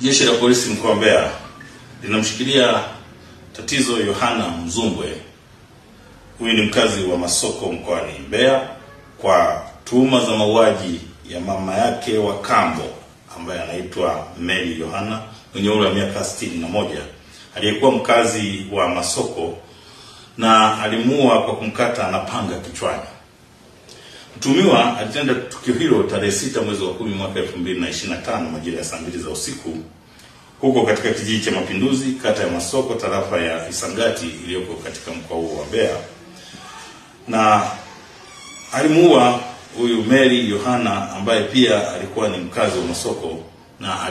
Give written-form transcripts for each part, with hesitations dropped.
Jeshi la polisi mkoa wa Mbeya linamshikilia Tatizo Yohana Mzumbwe. Huyu ni mkazi wa Masoko mkoani Mbeya kwa tuhuma za mauaji ya mama yake wa kambo ambaye anaitwa Mary Yohana mwenye umri wa miaka 61, aliyekuwa mkazi wa Masoko na alimuua kwa kumkata na panga kichwani. Mtuhumiwa alitenda tukio hilo tarehe 6 mwezi wa 10 mwaka 2025 majira ya saa 2 za usiku huko katika kijiji cha Mapinduzi, kata ya Masoko, tarafa ya Isangati iliyoko katika mkoa wa Mbeya. Na alimuua huyu Mary Yohana ambaye pia alikuwa ni mkazi wa Masoko na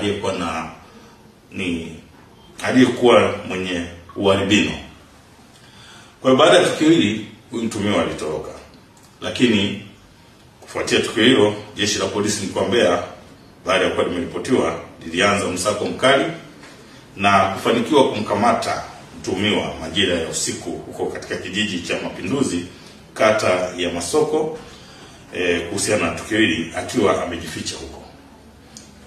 aliyekuwa mwenye ualbino. Kwa baada ya tukio hili huyu mtuhumiwa alitoroka. Lakini kufuatia tukio hilo, jeshi la polisi mkoa wa Mbeya baada ya kuwa limeripotiwa lilianza msako mkali na kufanikiwa kumkamata mtuhumiwa majira ya usiku huko katika kijiji cha Mapinduzi, kata ya Masoko, kuhusiana na tukio hili akiwa amejificha huko.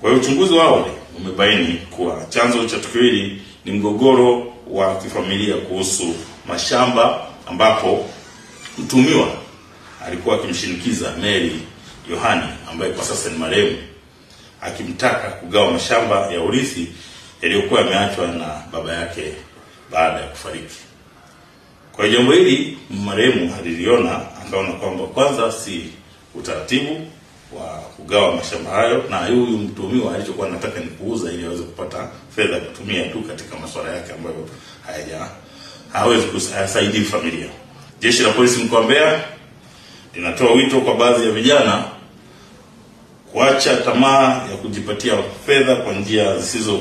Kwa hiyo uchunguzi wa awali umebaini kuwa chanzo cha tukio hili ni mgogoro wa kifamilia kuhusu mashamba, ambapo mtuhumiwa alikuwa akimshinikiza Mary Yohana ambaye kwa sasa ni marehemu, akimtaka kugawa mashamba ya urithi yaliyokuwa yameachwa na baba yake baada ya kufariki. Kwa jambo hili marehemu aliliona, akaona kwamba kwanza si utaratibu wa kugawa mashamba hayo, na huyu mtuhumiwa alichokuwa anataka ni kuuza ili aweze kupata fedha kutumia tu katika masuala yake ambayo hawezi kusaidia familia. Jeshi la polisi mkoa wa Mbeya linatoa wito kwa baadhi ya vijana kuacha tamaa ya kujipatia fedha kwa njia zisizo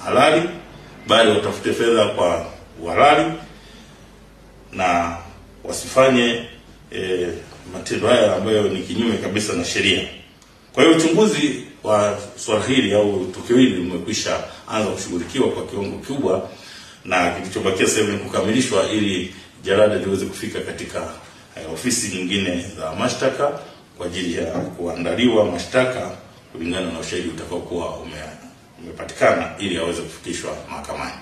halali, bali watafute fedha kwa uhalali na wasifanye matendo haya ambayo ni kinyume kabisa na sheria. Kwa hiyo uchunguzi wa swala hili au tukio hili umekwisha anza kushughulikiwa kwa kiwango kikubwa, na kilichobakia sasa ni kukamilishwa ili jalada liweze kufika katika ofisi nyingine za mashtaka kwa ajili ya kuandaliwa mashtaka kulingana na ushahidi utakaokuwa umepatikana ili aweze kufikishwa mahakamani.